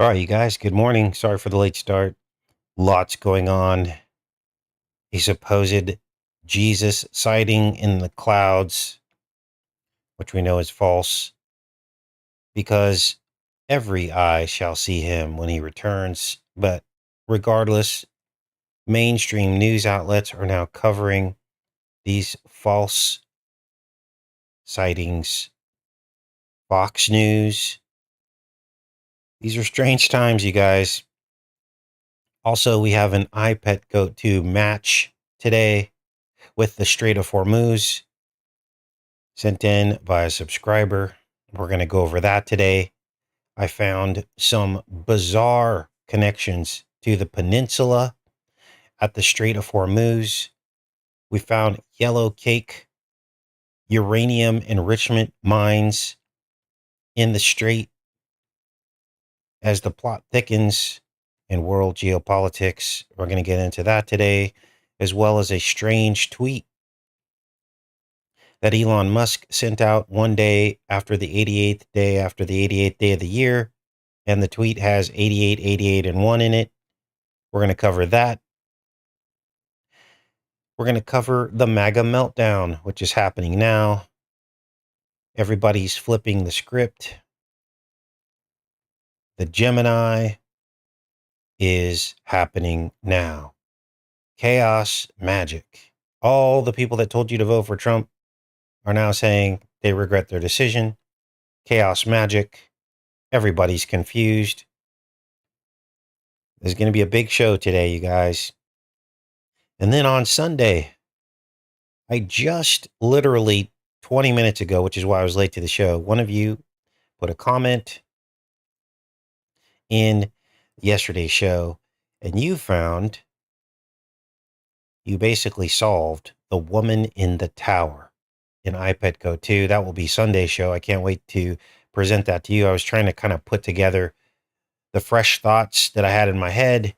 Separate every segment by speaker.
Speaker 1: All right, you guys, good morning. Sorry for the late start. Lots going on. A supposed Jesus sighting in the clouds, which we know is false, because every eye shall see him when he returns. But regardless, mainstream news outlets are now covering these false sightings. Fox News. These are strange times, you guys. Also, we have an I Pet Goat 2 match today with the Strait of Hormuz, sent in by a subscriber. We're going to go over that today. I found some bizarre connections to the peninsula at the Strait of Hormuz. We found yellow cake uranium enrichment mines in the strait as the plot thickens in world geopolitics. We're going to get into that today, as well as a strange tweet that Elon Musk sent out one day after the 88th day after the 88th day of the year. And the tweet has 88, 88, and 1 in it. We're going to cover that. We're going to cover the MAGA meltdown, which is happening now. Everybody's flipping the script. The Gemini is happening now. Chaos magic. All the people that told you to vote for Trump are now saying they regret their decision. Chaos magic. Everybody's confused. There's going to be a big show today, you guys. And then on Sunday, I just literally 20 minutes ago, which is why I was late to the show, one of you put a comment in yesterday's show, and you basically solved the woman in the tower in I Pet Goat 2. That will be Sunday's show. I can't wait to present that to you. I was trying to kind of put together the fresh thoughts that I had in my head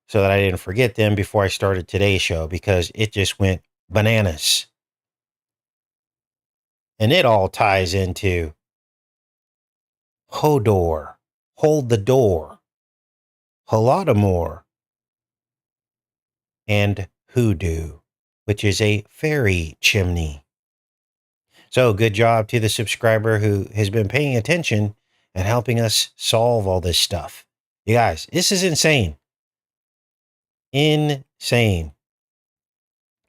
Speaker 1: so that I didn't forget them before I started today's show, because it just went bananas. And it all ties into Hodor, hold the door, Holodomor, and Hoodoo, which is a fairy chimney. So good job to the subscriber who has been paying attention and helping us solve all this stuff. You guys, this is insane. Insane.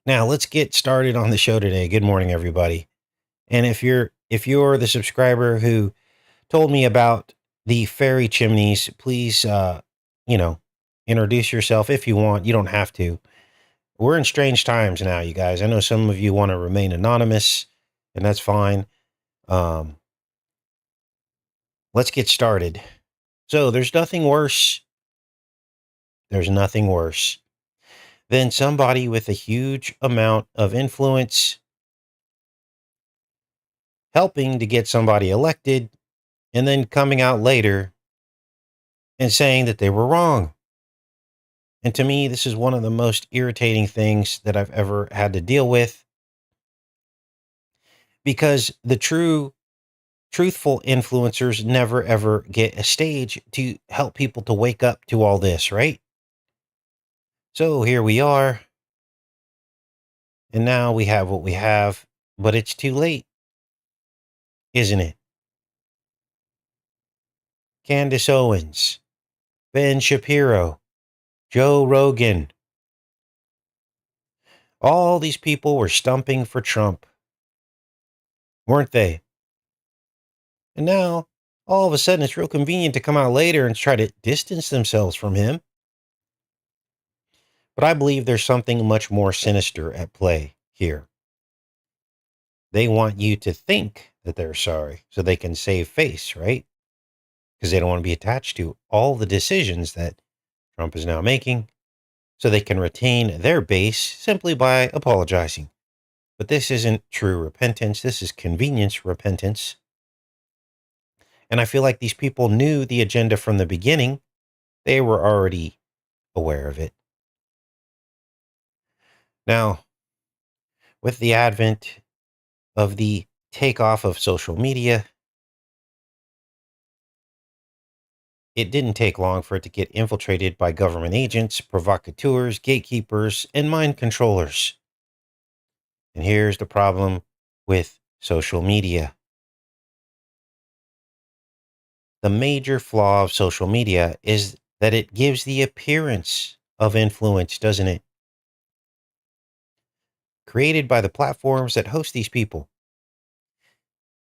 Speaker 1: Now let's get started on the show today. Good morning, everybody. And if you're the subscriber who told me about the fairy chimneys, please, introduce yourself if you want. You don't have to. We're in strange times now, you guys. I know some of you want to remain anonymous, and that's fine. Let's get started. So there's nothing worse. There's nothing worse than somebody with a huge amount of influence helping to get somebody elected and then coming out later and saying that they were wrong. And to me, this is one of the most irritating things that I've ever had to deal with, because the truthful influencers never ever get a stage to help people to wake up to all this, right? So here we are. And now we have what we have, but it's too late, isn't it? Candace Owens, Ben Shapiro, Joe Rogan. All these people were stumping for Trump, weren't they? And now, all of a sudden, it's real convenient to come out later and try to distance themselves from him. But I believe there's something much more sinister at play here. They want you to think that they're sorry so they can save face, right? Because they don't want to be attached to all the decisions that Trump is now making, so they can retain their base simply by apologizing. But this isn't true repentance. This is convenience repentance. And I feel like these people knew the agenda from the beginning. They were already aware of it. Now, with the advent of the takeoff of social media, It didn't take long for it to get infiltrated by government agents, provocateurs, gatekeepers, and mind controllers. And here's the problem with social media. The major flaw of social media is that it gives the appearance of influence, doesn't it? Created by the platforms that host these people.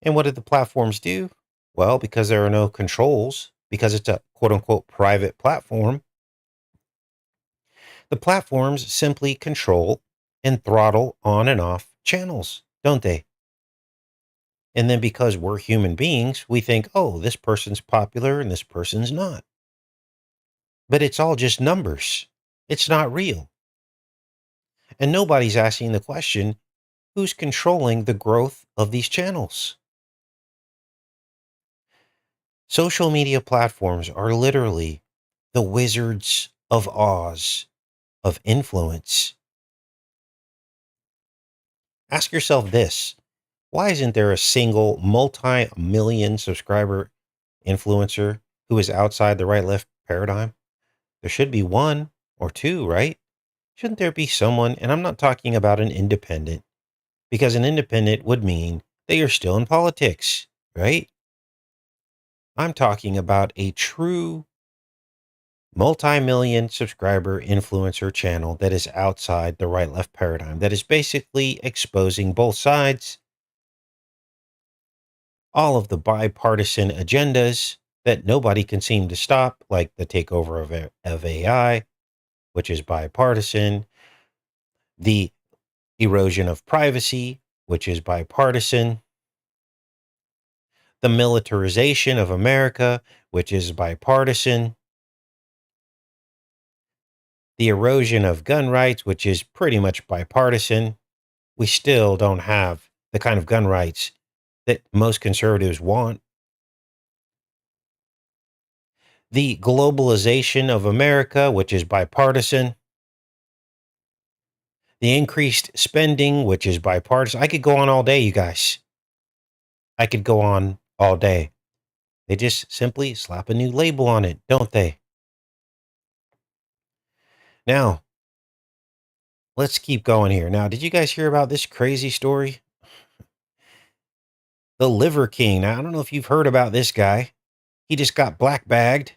Speaker 1: And what did the platforms do? Well, because there are no controls, because it's a quote unquote private platform, the platforms simply control and throttle on and off channels, don't they? And then because we're human beings, we think, oh, this person's popular and this person's not. But it's all just numbers. It's not real. And nobody's asking the question, who's controlling the growth of these channels? Social media platforms are literally the Wizards of Oz of influence. Ask yourself this: why isn't there a single multi-million subscriber influencer who is outside the right left paradigm? There should be one or two, right? Shouldn't there be someone? And I'm not talking about an independent, because an independent would mean they are still in politics, right? I'm talking about a true multi-million subscriber influencer channel that is outside the right left paradigm, that is basically exposing both sides, all of the bipartisan agendas that nobody can seem to stop, like the takeover of AI, which is bipartisan, the erosion of privacy, which is bipartisan, the militarization of America, which is bipartisan, the erosion of gun rights, which is pretty much bipartisan. We still don't have the kind of gun rights that most conservatives want. The globalization of America, which is bipartisan. The increased spending, which is bipartisan. I could go on all day, you guys. I could go on all day. They just simply slap a new label on it, don't they? Now, let's keep going here. Now, did you guys hear about this crazy story? The Liver King. Now, I don't know if you've heard about this guy. He just got black bagged.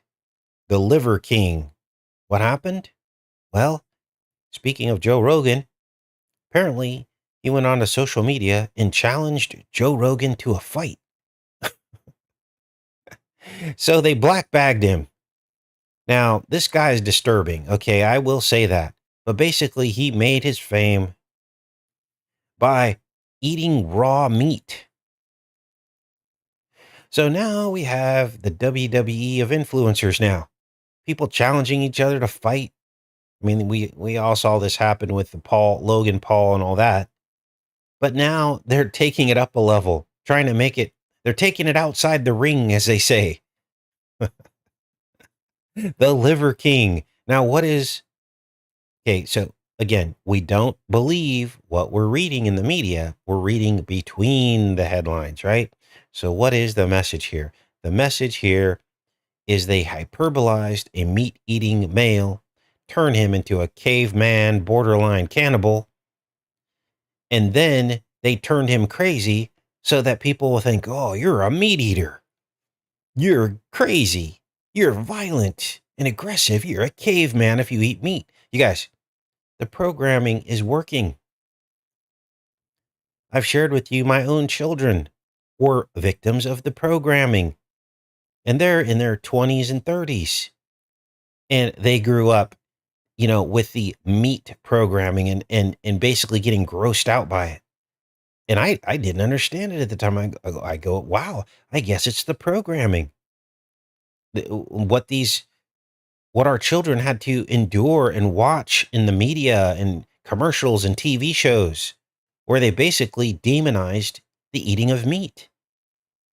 Speaker 1: The Liver King. What happened? Well, speaking of Joe Rogan, apparently he went on to social media and challenged Joe Rogan to a fight. So they black bagged him. Now, this guy is disturbing. Okay, I will say that. But basically, he made his fame by eating raw meat. So now we have the WWE of influencers now. People challenging each other to fight. I mean, we all saw this happen with the Logan Paul and all that. But now they're taking it up a level, trying to make it, they're taking it outside the ring, as they say. The Liver King. Now, what is, okay, so again, we don't believe what we're reading in the media. We're reading between the headlines, right? So what is the message here? The message here is they hyperbolized a meat-eating male, turn him into a caveman, borderline cannibal, and then they turned him crazy so that people will think, oh, you're a meat eater. You're crazy. You're violent and aggressive. You're a caveman if you eat meat. You guys, the programming is working. I've shared with you my own children were victims of the programming, and they're in their 20s and 30s. And they grew up, with the meat programming and basically getting grossed out by it. And I didn't understand it at the time. I go, wow, I guess it's the programming. What our children had to endure and watch in the media and commercials and TV shows where they basically demonized the eating of meat.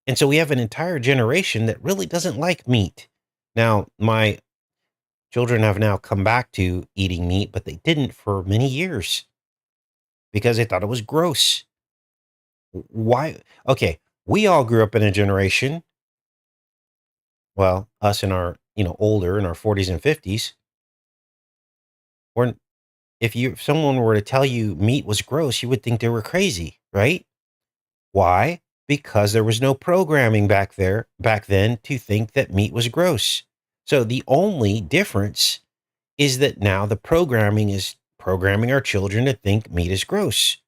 Speaker 1: And so we have an entire generation that really doesn't like meat. Now, my children have now come back to eating meat, but they didn't for many years because they thought it was gross. Why? Okay, we all grew up in a generation, well, us and our older in our 40s and 50s, or if someone were to tell you meat was gross, you would think they were crazy, right? Why? Because there was no programming back then to think that meat was gross. So the only difference is that now the programming is programming our children to think meat is gross.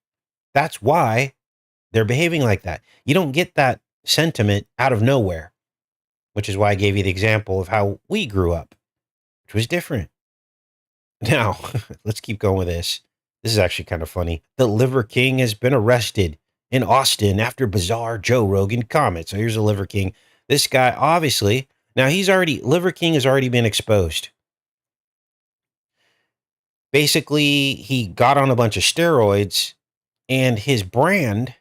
Speaker 1: That's why they're behaving like that. You don't get that sentiment out of nowhere, which is why I gave you the example of how we grew up, which was different. Now, let's keep going with this. This is actually kind of funny. The Liver King has been arrested in Austin after bizarre Joe Rogan comment. So here's the Liver King. This guy, obviously, now Liver King has already been exposed. Basically, he got on a bunch of steroids, and his brand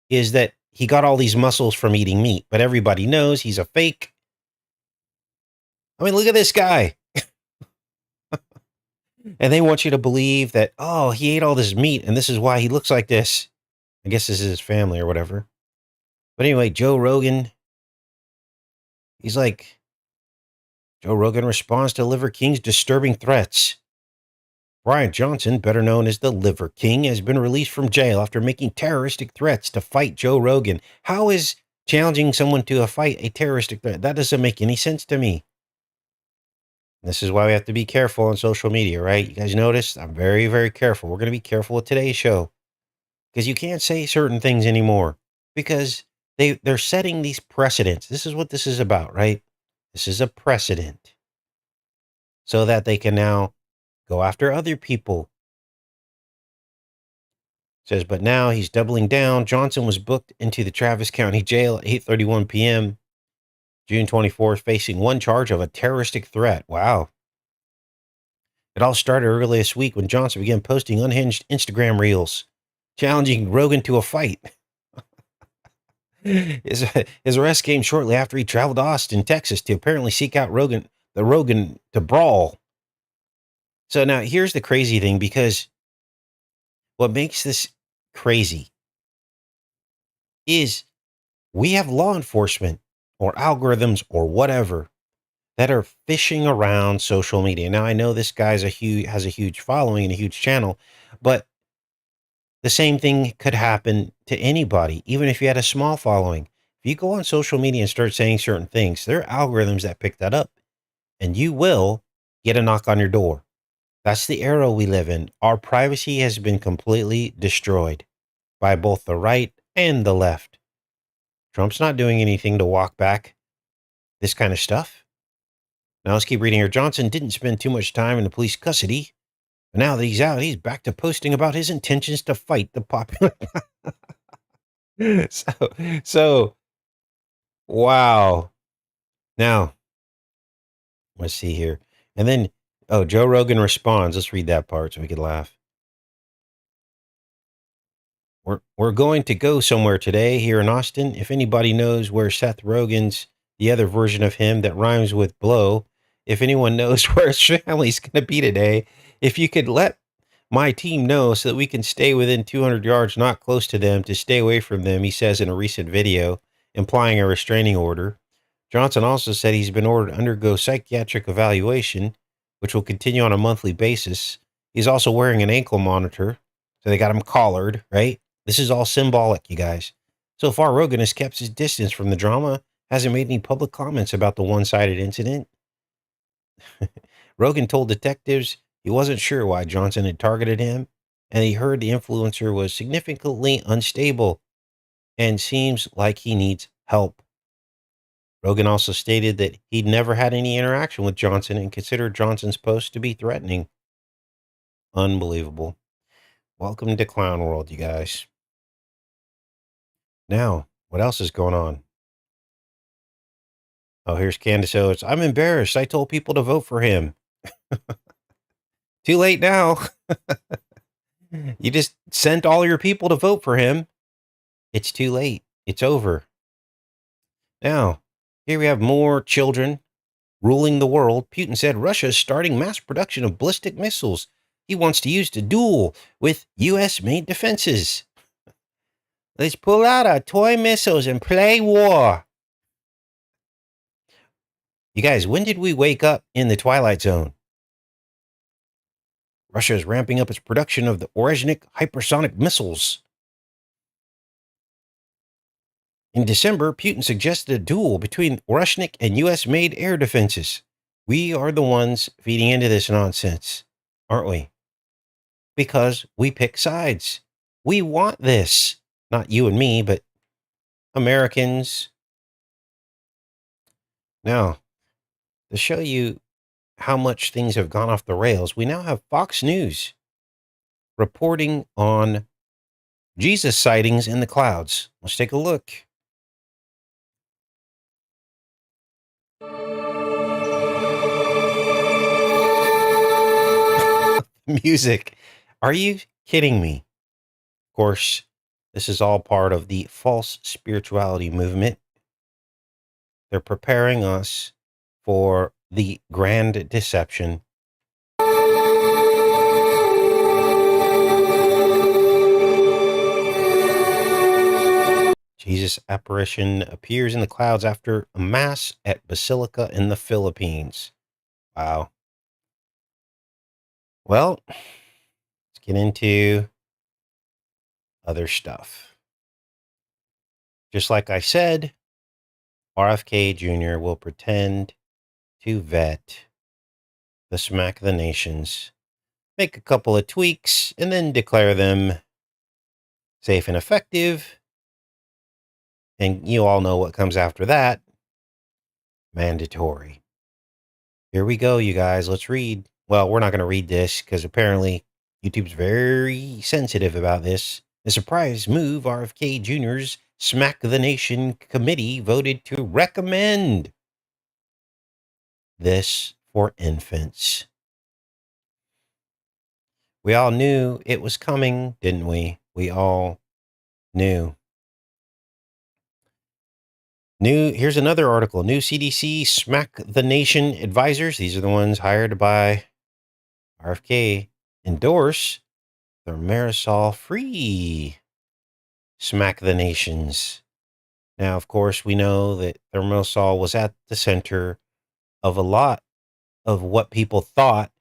Speaker 1: is that he got all these muscles from eating meat, but everybody knows he's a fake. I mean, look at this guy. And they want you to believe that, oh, he ate all this meat and this is why he looks like this. I guess this is his family or whatever. But anyway, Joe Rogan, he's like, Joe Rogan responds to Liver King's disturbing threats. Brian Johnson, better known as the Liver King, has been released from jail after making terroristic threats to fight Joe Rogan. How is challenging someone to a fight a terroristic threat? That doesn't make any sense to me. This is why we have to be careful on social media, right? You guys notice I'm very, very careful. We're going to be careful with today's show because you can't say certain things anymore because they're setting these precedents. This is what this is about, right? This is a precedent so that they can now go after other people. It says, but now he's doubling down. Johnson was booked into the Travis County Jail at 8:31 p.m. June 24th, facing one charge of a terroristic threat. Wow. It all started early this week when Johnson began posting unhinged Instagram reels, challenging Rogan to a fight. His arrest came shortly after he traveled to Austin, Texas, to apparently seek out Rogan to brawl. So now here's the crazy thing, because what makes this crazy is we have law enforcement or algorithms or whatever that are fishing around social media. Now, I know this guy's has a huge following and a huge channel, but the same thing could happen to anybody, even if you had a small following. If you go on social media and start saying certain things, there are algorithms that pick that up, and you will get a knock on your door. That's the era we live in. Our privacy has been completely destroyed by both the right and the left. Trump's not doing anything to walk back this kind of stuff. Now let's keep reading here. Johnson didn't spend too much time in the police custody. But now that he's out, he's back to posting about his intentions to fight the popular. so, wow. Now, let's see here. And then, Joe Rogan responds. Let's read that part so we could laugh. We're going to go somewhere today here in Austin. If anybody knows where Seth Rogen's, the other version of him that rhymes with blow, if anyone knows where his family's going to be today, if you could let my team know so that we can stay within 200 yards, not close to them, to stay away from them, he says in a recent video, implying a restraining order. Johnson also said he's been ordered to undergo psychiatric evaluation, which will continue on a monthly basis. He's also wearing an ankle monitor, so they got him collared, right? This is all symbolic, you guys. So far, Rogan has kept his distance from the drama, hasn't made any public comments about the one-sided incident. Rogan told detectives he wasn't sure why Johnson had targeted him, and he heard the influencer was significantly unstable and seems like he needs help. Rogan also stated that he'd never had any interaction with Johnson and considered Johnson's post to be threatening. Unbelievable. Welcome to Clown World, you guys. Now, what else is going on? Oh, here's Candace Owens. I'm embarrassed. I told people to vote for him. Too late now. You just sent all your people to vote for him. It's too late. It's over. Now, here we have more children ruling the world. Putin said Russia is starting mass production of ballistic missiles he wants to use to duel with U.S.-made defenses. Let's pull out our toy missiles and play war. You guys, when did we wake up in the Twilight Zone? Russia is ramping up its production of the Orezhnik hypersonic missiles. In December, Putin suggested a duel between Orezhnik and U.S.-made air defenses. We are the ones feeding into this nonsense, aren't we? Because we pick sides. We want this. Not you and me, but Americans. Now, to show you how much things have gone off the rails, we now have Fox News reporting on Jesus sightings in the clouds. Let's take a look. Music. Are you kidding me? Of course, this is all part of the false spirituality movement. They're preparing us for the grand deception. Jesus' apparition appears in the clouds after a mass at Basilica in the Philippines. Wow. Well, let's get into other stuff. Just like I said, RFK Jr. will pretend to vet the Smack the Nations, make a couple of tweaks, and then declare them safe and effective. And you all know what comes after that. Mandatory. Here we go, you guys. Let's read. Well, we're not going to read this because apparently YouTube's very sensitive about this. The surprise move, RFK Jr.'s Smack the Nation committee voted to recommend this for infants. We all knew it was coming, didn't we? We all knew. Here's another article. New CDC Smack the Nation advisors. These are the ones hired by RFK. Endorse the Marisol free Smack the Nations. Now, of course, we know that Thermosol was at the center of a lot of what people thought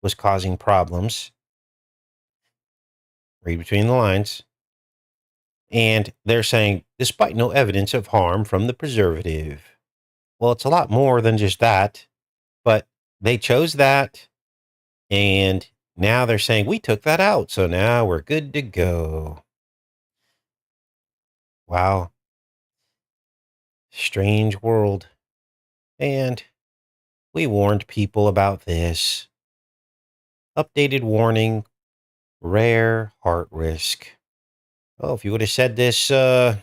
Speaker 1: was causing problems. Read between the lines. And they're saying, despite no evidence of harm from the preservative. Well, it's a lot more than just that, but they chose that. And now they're saying, we took that out. So now we're good to go. Wow. Strange world. And we warned people about this. Updated warning, rare heart risk. Oh, if you would have said this in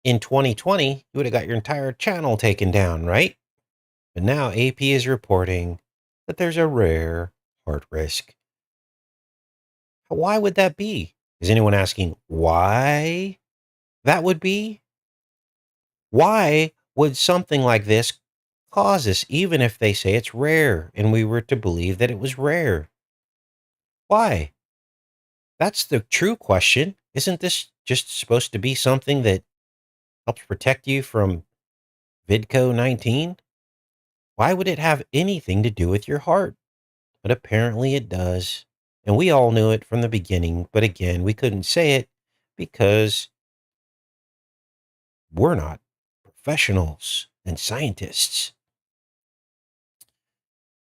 Speaker 1: 2020, you would have got your entire channel taken down, right? But now AP is reporting that there's a rare heart risk. Why would that be? Is anyone asking why that would be? Why would something like this cause us, even if they say it's rare and we were to believe that it was rare? Why? That's the true question. Isn't this just supposed to be something that helps protect you from Vidco 19? Why would it have anything to do with your heart? But apparently it does. And we all knew it from the beginning. But again, we couldn't say it because we're not professionals and scientists.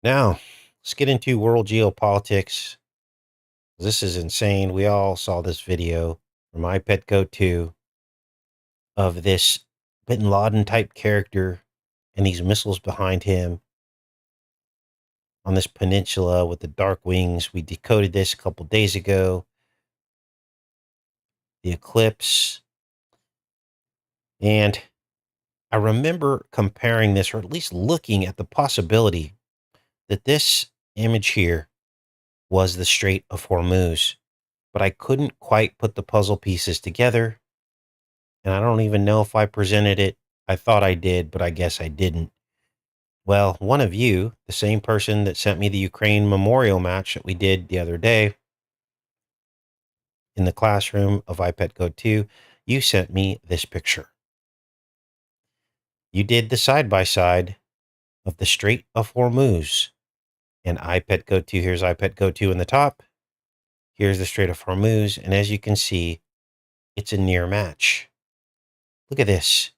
Speaker 1: Now, let's get into world geopolitics. This is insane. We all saw this video from I Pet Goat 2 of this Bin Laden type character and these missiles behind him on this peninsula with the dark wings. We decoded this a couple days ago. The eclipse. And I remember comparing this, or at least looking at the possibility that this image here was the Strait of Hormuz. But I couldn't quite put the puzzle pieces together. And I don't even know if I presented it. I thought I did, but I guess I didn't. Well, one of you, the same person that sent me the Ukraine memorial match that we did the other day in the classroom of I Pet Goat 2, you sent me this picture. you did the side-by-side of the Strait of Hormuz. And I Pet Goat 2, here's I Pet Goat 2 in the top. Here's the Strait of Hormuz. And as you can see, it's a near match. Look at this.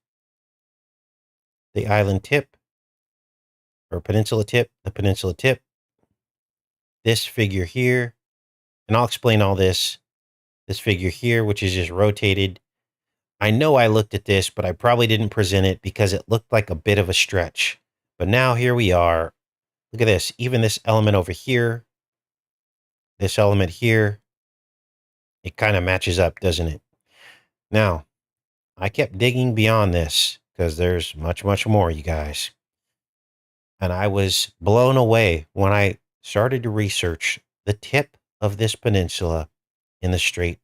Speaker 1: The island tip, or peninsula tip, the peninsula tip. This figure here, and I'll explain all this. This figure here, which is just rotated. I know I looked at this, but I probably didn't present it because it looked like a bit of a stretch. But now here we are. Look at this. Even this element over here, this element here, it kind of matches up, doesn't it? Now, I kept digging beyond this because there's much, much more, you guys. And I was blown away when I started to research the tip of this peninsula in the Strait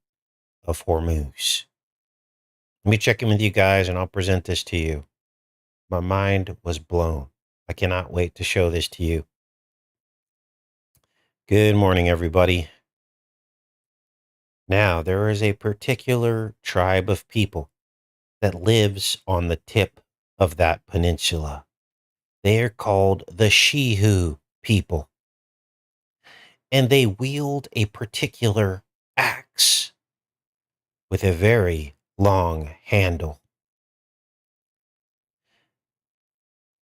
Speaker 1: of Hormuz. Let me check in with you guys and I'll present this to you. My mind was blown. I cannot wait to show this to you. Good morning, everybody. Now, there is a particular tribe of people that lives on the tip of that peninsula. They are called the Shehu people. And they wield a particular axe with a very long handle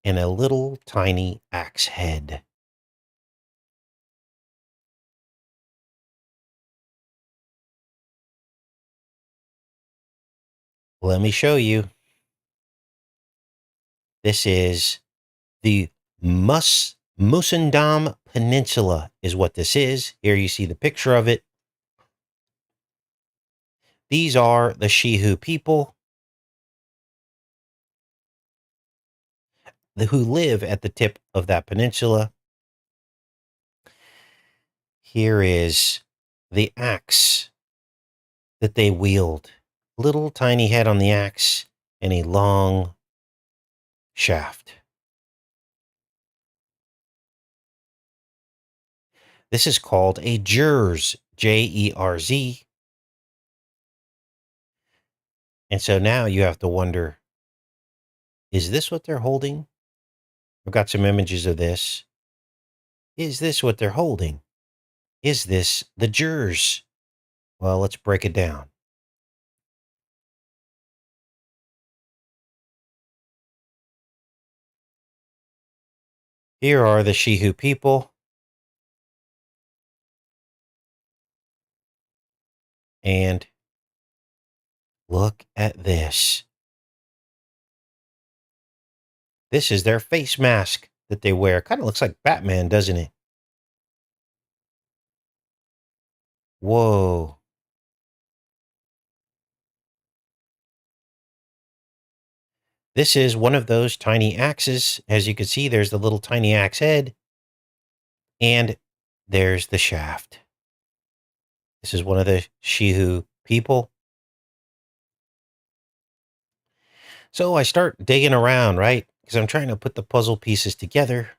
Speaker 1: and a little tiny axe head. Let me show you. This is the Musandam Peninsula is what this is. Here you see the picture of it. These are the Shehu people who live at the tip of that peninsula. Here is the axe that they wield. Little tiny head on the axe and a long shaft. This is called a jerz, Jerz. And so now you have to wonder, is this what they're holding? I've got some images of this. Is this what they're holding? Is this the jerz? Well, let's break it down. Here are the Shehu people. And look at this. This is their face mask that they wear. Kind of looks like Batman, doesn't it? Whoa. This is one of those tiny axes. As you can see, there's the little tiny axe head. And there's the shaft. This is one of the Shehu people. So I start digging around, right? Because I'm trying to put the puzzle pieces together.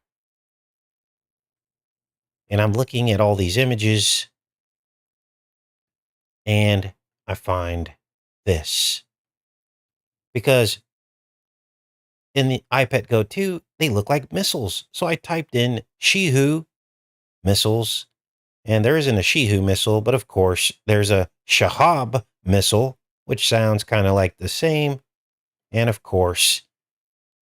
Speaker 1: And I'm looking at all these images. And I find this. Because in the I Pet Goat 2, they look like missiles. So I typed in Shehu missiles. And there isn't a Shehu missile, but of course, there's a Shahab missile, which sounds kind of like the same. And of course,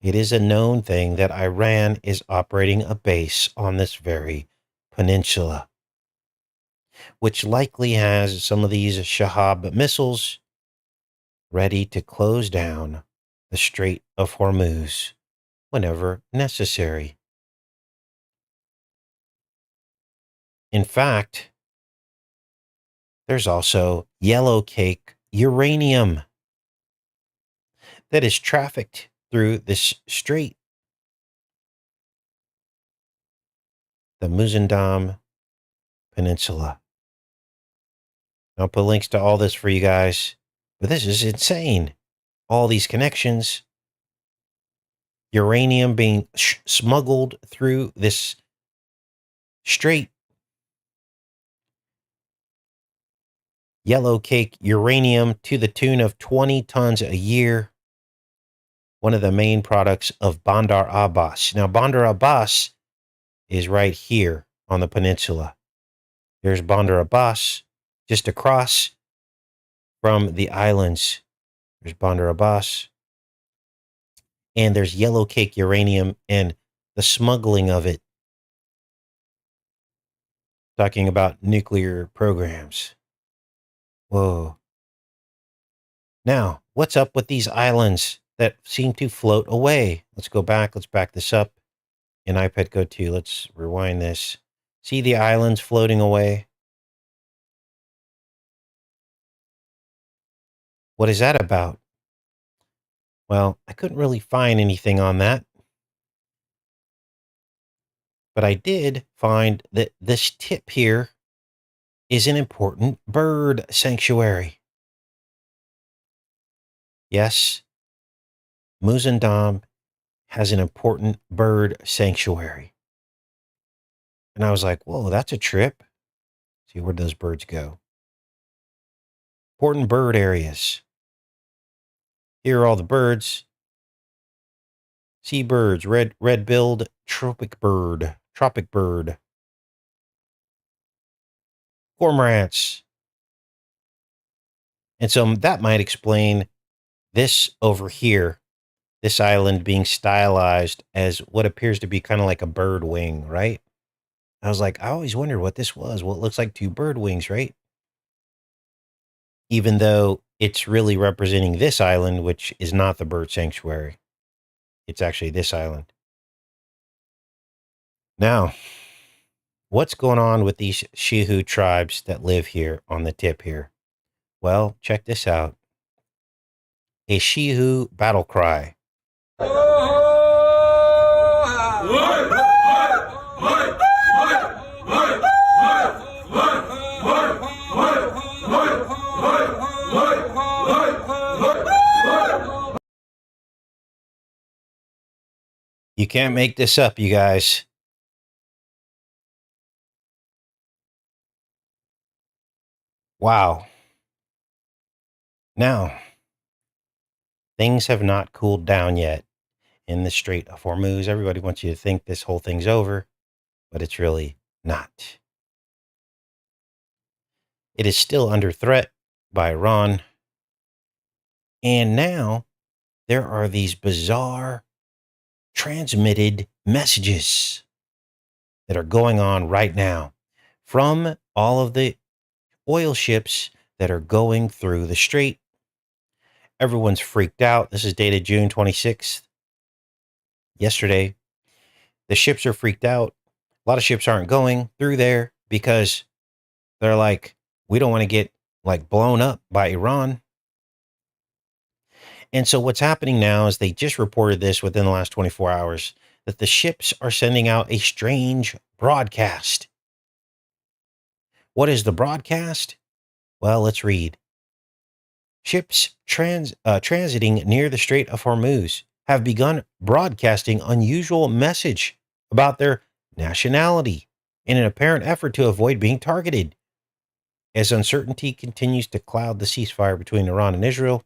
Speaker 1: it is a known thing that Iran is operating a base on this very peninsula, which likely has some of these Shahab missiles ready to close down the Strait of Hormuz whenever necessary. In fact, there's also yellow cake uranium that is trafficked through this strait. The Musandam Peninsula. I'll put links to all this for you guys, but this is insane. All these connections, uranium being smuggled through this strait, yellow cake uranium to the tune of 20 tons a year. one of the main products of Bandar Abbas. Now, Bandar Abbas is right here on the peninsula. There's Bandar Abbas just across from the islands. There's Bandar Abbas. And there's yellow cake uranium and the smuggling of it. Talking about nuclear programs. Whoa. Now, what's up with these islands that seem to float away? Let's go back. Let's back this up. In I Pet Goat 2, let's rewind this. See the islands floating away? What is that about? Well, I couldn't really find anything on that. But I did find that this tip here is an important bird sanctuary. Yes, Muzandam has an important bird sanctuary. And I was like, whoa, that's a trip. See, where those birds go? Important bird areas. Here are all the birds. Seabirds, red-billed tropic bird, cormorants. And so that might explain this over here, this island being stylized as what appears to be kind of like a bird wing, right? I was like, I always wondered what this was. Well, it looks like two bird wings, right? Even though it's really representing this island, which is not the bird sanctuary. It's actually this island. Now, what's going on with these Shihu tribes that live here on the tip here? Well, check this out. A Shihu battle cry. You can't make this up, you guys. Wow. Now, things have not cooled down yet in the Strait of Hormuz. Everybody wants you to think this whole thing's over, but it's really not. It is still under threat by Iran. And now there are these bizarre transmitted messages that are going on right now from all of the oil ships that are going through the strait. Everyone's freaked out. This is dated June 26th. Yesterday, the ships are freaked out. A lot of ships aren't going through there because they're like, we don't want to get like blown up by Iran. And so what's happening now is they just reported this within the last 24 hours that the ships are sending out a strange broadcast. What is the broadcast? Well, let's read. Ships transiting near the Strait of Hormuz have begun broadcasting unusual message about their nationality in an apparent effort to avoid being targeted. As uncertainty continues to cloud the ceasefire between Iran and Israel,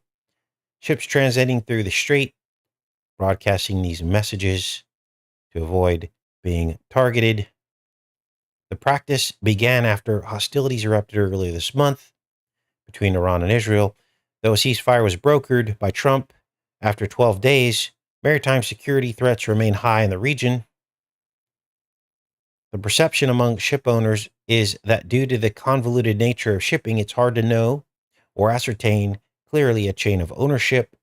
Speaker 1: ships transiting through the strait broadcasting these messages to avoid being targeted. The practice began after hostilities erupted earlier this month between Iran and Israel. Though a ceasefire was brokered by Trump after 12 days, maritime security threats remain high in the region. The perception among ship owners is that due to the convoluted nature of shipping, it's hard to know or ascertain clearly a chain of ownership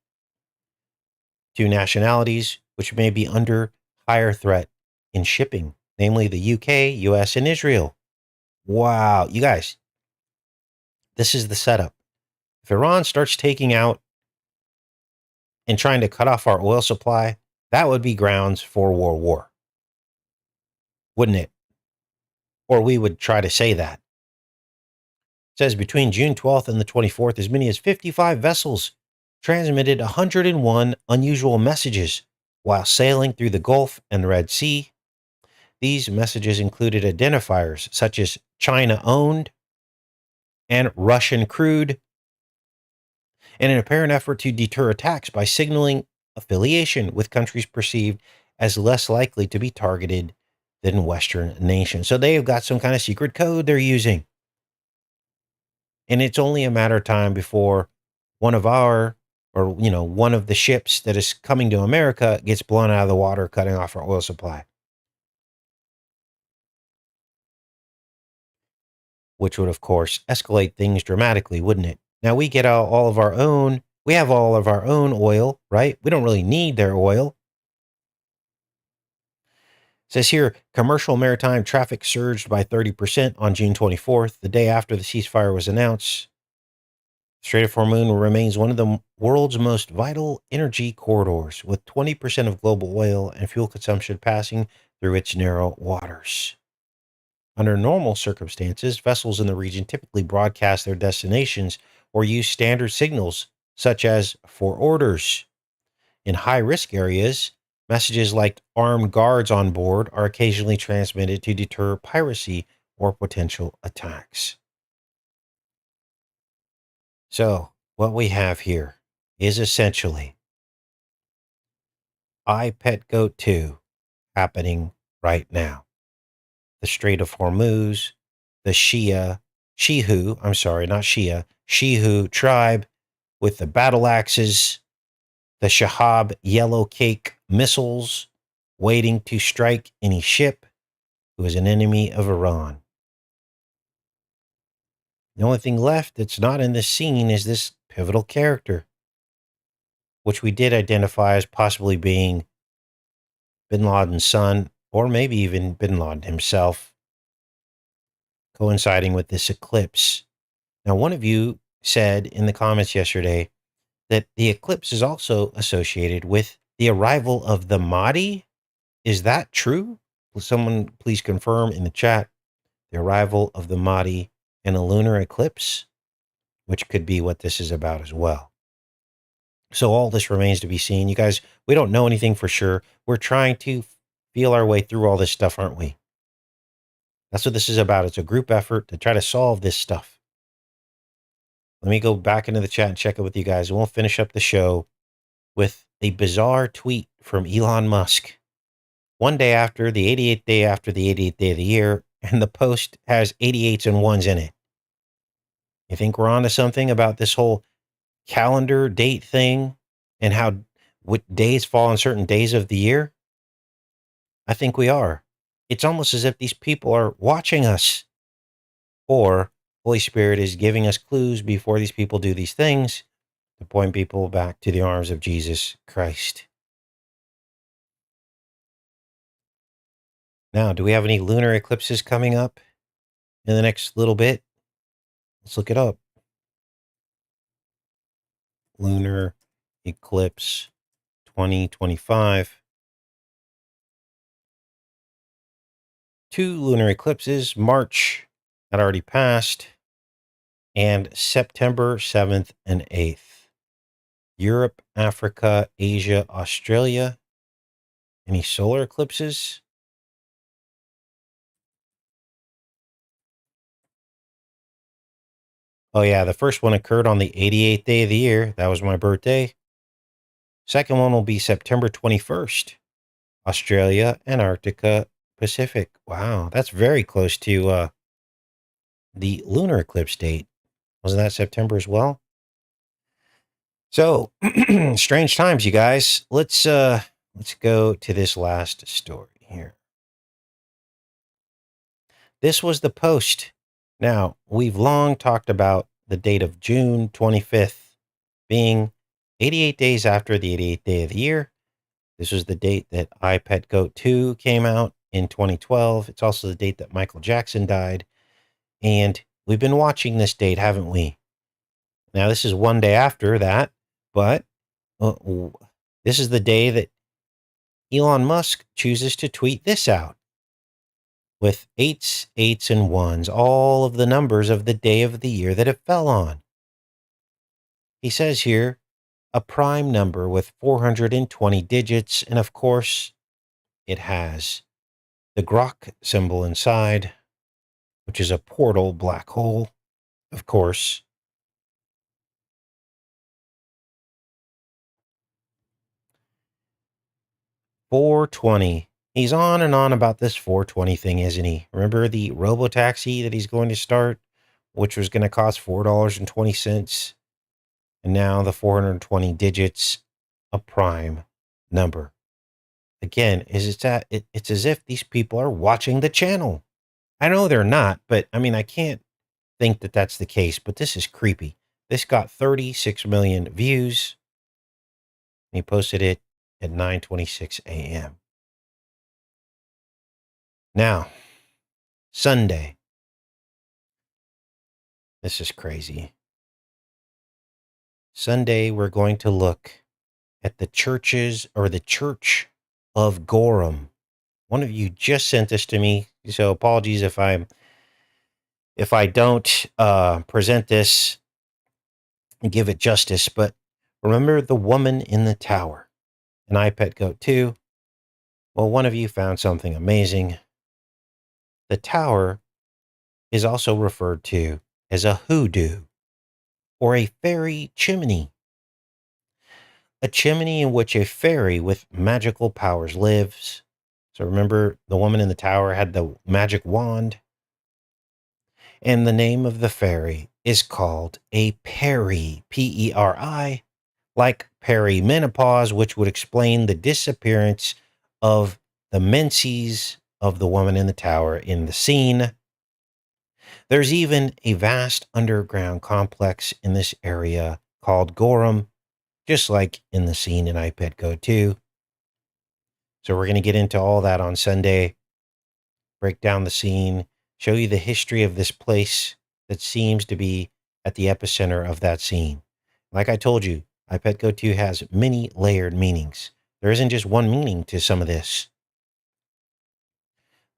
Speaker 1: to nationalities which may be under higher threat in shipping, namely the UK, US, and Israel. Wow, you guys, this is the setup. If Iran starts taking out and trying to cut off our oil supply, that would be grounds for world war, wouldn't it? Or we would try to say that. It says between June 12th and the 24th, as many as 55 vessels transmitted 101 unusual messages while sailing through the Gulf and Red Sea. These messages included identifiers such as China-owned and Russian crude, in an apparent effort to deter attacks by signaling affiliation with countries perceived as less likely to be targeted than Western nations. So they've got some kind of secret code they're using. And it's only a matter of time before one of our, or, one of the ships that is coming to America gets blown out of the water, cutting off our oil supply, which would, of course, escalate things dramatically, wouldn't it? Now we get all of our own, we have all of our own oil, right? We don't really need their oil. It says here, commercial maritime traffic surged by 30% on June 24th, the day after the ceasefire was announced. Strait of Hormuz remains one of the world's most vital energy corridors, with 20% of global oil and fuel consumption passing through its narrow waters. Under normal circumstances, vessels in the region typically broadcast their destinations or use standard signals, such as for orders. In high-risk areas, messages like armed guards on board are occasionally transmitted to deter piracy or potential attacks. So, what we have here is essentially I Pet Goat 2 happening right now. The Strait of Hormuz, the Shehu tribe with the battle axes, the Shahab yellow cake missiles waiting to strike any ship who is an enemy of Iran. The only thing left that's not in this scene is this pivotal character, which we did identify as possibly being bin Laden's son, or maybe even bin Laden himself, coinciding with this eclipse. Now, one of you said in the comments yesterday that the eclipse is also associated with the arrival of the Mahdi. Is that true? Will someone please confirm in the chat the arrival of the Mahdi in a lunar eclipse, which could be what this is about as well. So all this remains to be seen. You guys, we don't know anything for sure. We're trying to feel our way through all this stuff, aren't we? That's what this is about. It's a group effort to try to solve this stuff. Let me go back into the chat and check it with you guys. And we'll finish up the show with a bizarre tweet from Elon Musk. One day after the 88th day after the 88th day of the year, and the post has 88s and ones in it. You think we're onto something about this whole calendar date thing and how what days fall on certain days of the year? I think we are. It's almost as if these people are watching us, or Holy Spirit is giving us clues before these people do these things to point people back to the arms of Jesus Christ. Now, do we have any lunar eclipses coming up in the next little bit? Let's look it up. Lunar eclipse 2025. 2 lunar eclipses, March that already passed, and September 7th and 8th. Europe, Africa, Asia, Australia. Any solar eclipses? Oh yeah, the first one occurred on the 88th day of the year. That was my birthday. Second one will be September 21st. Australia, Antarctica, Pacific. Wow, that's very close to the lunar eclipse date. Wasn't that September as well? So, strange times, you guys. Let's go to this last story here. This was the post. Now, we've long talked about the date of June 25th being 88 days after the 88th day of the year. This was the date that I Pet Goat 2 came out in 2012. It's also the date that Michael Jackson died. And we've been watching this date, haven't we? Now, this is one day after that, but this is the day that Elon Musk chooses to tweet this out with 8s, 8s, and 1s, all of the numbers of the day of the year that it fell on. He says here, a prime number with 420 digits, and of course, it has the Grok symbol inside, which is a portal black hole, of course. 420. He's on and on about this 420 thing, isn't he? Remember the robo-taxi that he's going to start, which was going to cost $4.20? And now the 420 digits, a prime number. Again, it's as if these people are watching the channel. I know they're not, but I mean, I can't think that that's the case, but this is creepy. This got 36 million views. He posted it at 9:26 a.m. Now, Sunday. This is crazy. Sunday, we're going to look at the churches or the Church of Gorham. One of you just sent this to me, so apologies if I don't present this and give it justice. But remember the woman in the tower, an I Pet Goat 2. Well, one of you found something amazing. The tower is also referred to as a hoodoo or a fairy chimney. A chimney in which a fairy with magical powers lives. So remember, the woman in the tower had the magic wand. And the name of the fairy is called a peri, P-E-R-I, like perimenopause, which would explain the disappearance of the menses of the woman in the tower in the scene. There's even a vast underground complex in this area called Gorham, just like in the scene in I Pet Goat 2. So we're going to get into all that on Sunday, break down the scene, show you the history of this place that seems to be at the epicenter of that scene. Like I told you, I Pet Goat 2 has many layered meanings. There isn't just one meaning to some of this.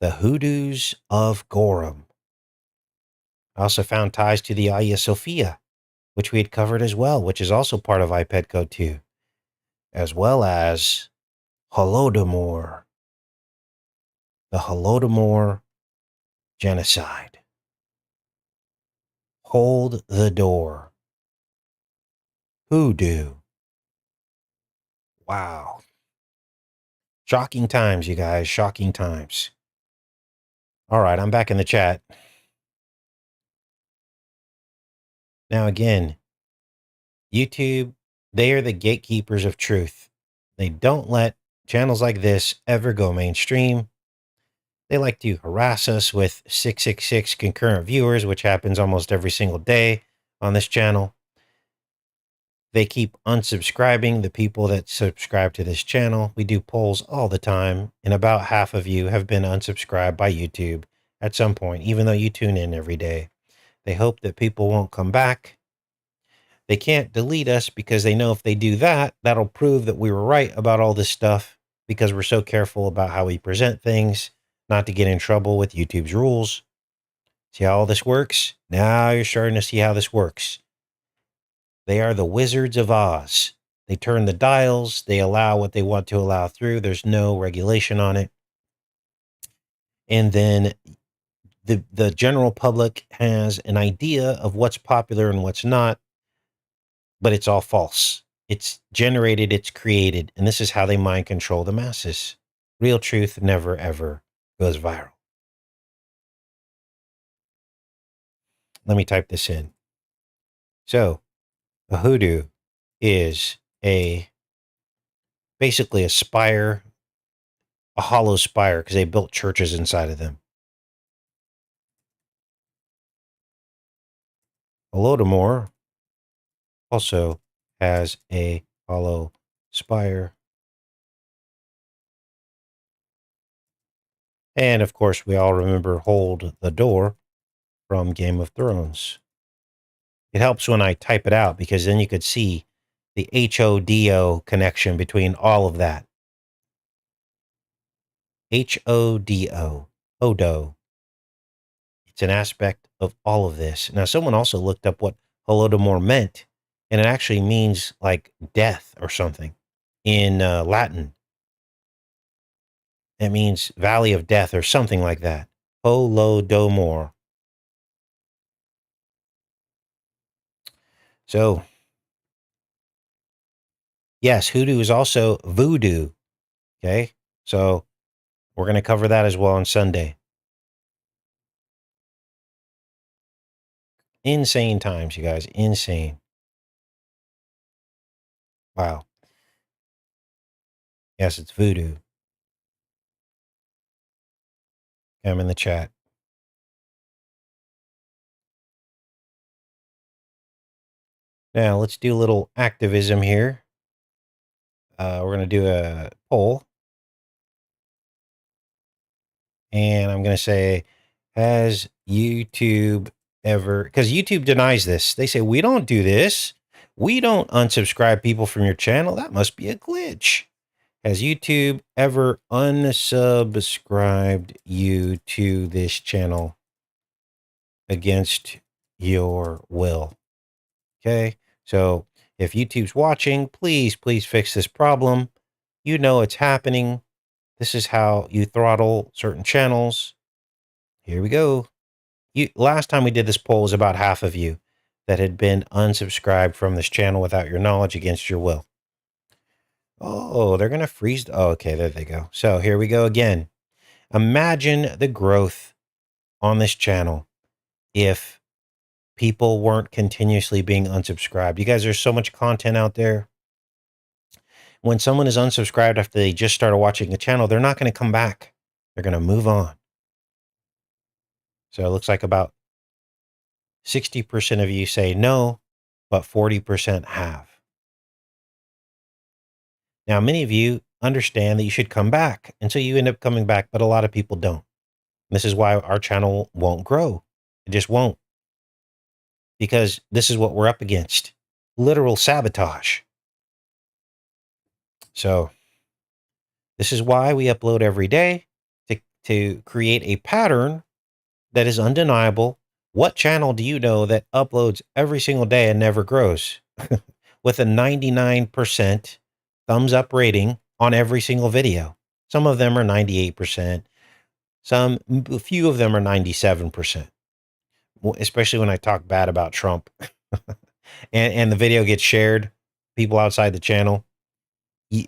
Speaker 1: The hoodoos of Gorham. I also found ties to the Hagia Sophia, which we had covered as well, which is also part of I Pet Goat 2, as well as Holodomor, the Holodomor genocide. Hold the door. Hoodoo. Wow. Shocking times, you guys. Shocking times. All right, I'm back in the chat. Now, again, YouTube, they are the gatekeepers of truth. They don't let channels like this ever go mainstream. They like to harass us with 666 concurrent viewers, which happens almost every single day on this channel. They keep unsubscribing the people that subscribe to this channel. We do polls all the time, and about half of you have been unsubscribed by YouTube at some point, even though you tune in every day. They hope that people won't come back. They can't delete us because they know if they do that, that'll prove that we were right about all this stuff because we're so careful about how we present things, not to get in trouble with YouTube's rules. See how all this works? Now you're starting to see how this works. They are the Wizards of Oz. They turn the dials. They allow what they want to allow through. There's no regulation on it. And then the general public has an idea of what's popular and what's not, but it's all false. It's generated, it's created, and this is how they mind control the masses. Real truth never, ever goes viral. Let me type this in. So, a hoodoo is basically a spire, a hollow spire, because they built churches inside of them. Holodomor also has a hollow spire. And of course, we all remember Hold the Door from Game of Thrones. It helps when I type it out because then you could see the HODO connection between all of that. HODO, Odo. It's an aspect of all of this. Now, someone also looked up what Holodomor meant, and it actually means like death or something in Latin. It means Valley of Death or something like that. Holodomor. So, yes, hoodoo is also voodoo. Okay. So we're going to cover that as well on Sunday. Insane times, you guys. Insane. Wow. Yes, it's voodoo. I'm in the chat. Now let's do a little activism here. We're going to do a poll. And I'm going to say, has YouTube ever, because YouTube denies this. They say, we don't do this. We don't unsubscribe people from your channel. That must be a glitch. Has YouTube ever unsubscribed you to this channel against your will? Okay. So if YouTube's watching, please fix this problem. You know it's happening. This is how you throttle certain channels. Here we go. Last time we did this poll was about half of you that had been unsubscribed from this channel without your knowledge against your will. Oh, they're going to freeze. Oh, okay, there they go. So here we go again. Imagine the growth on this channel if people weren't continuously being unsubscribed. You guys, there's so much content out there. When someone is unsubscribed after they just started watching the channel, they're not going to come back. They're going to move on. So it looks like about 60% of you say no, but 40% have. Now, many of you understand that you should come back, and so you end up coming back, but a lot of people don't. This is why our channel won't grow. It just won't. Because this is what we're up against. Literal sabotage. So this is why we upload every day to create a pattern that is undeniable. What channel do you know that uploads every single day and never grows? With a 99% thumbs up rating on every single video. Some of them are 98%. A few of them are 97%. Especially when I talk bad about Trump and the video gets shared, people outside the channel.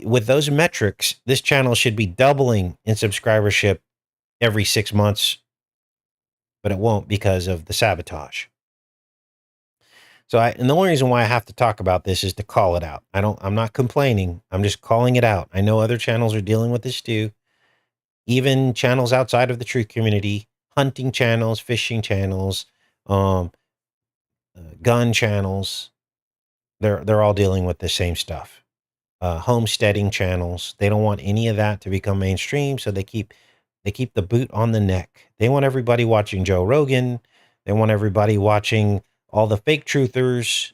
Speaker 1: With those metrics, this channel should be doubling in subscribership every 6 months, but it won't because of the sabotage. So and the only reason why I have to talk about this is to call it out. I'm not complaining. I'm just calling it out. I know other channels are dealing with this too. Even channels outside of the truth community, hunting channels, fishing channels, gun channels, they're all dealing with the same stuff. Homesteading channels, they don't want any of that to become mainstream, so they keep the boot on the neck. They want everybody watching Joe Rogan. They want everybody watching all the fake truthers.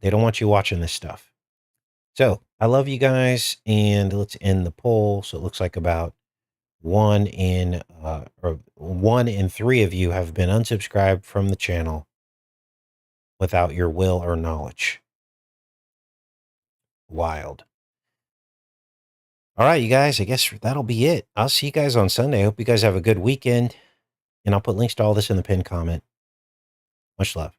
Speaker 1: They don't want you watching this stuff. So I love you guys, and let's end the poll. So it looks like about 1 in 3 of you have been unsubscribed from the channel without your will or knowledge. Wild. All right, you guys, I guess that'll be it. I'll see you guys on Sunday. I hope you guys have a good weekend, and I'll put links to all this in the pinned comment. Much love.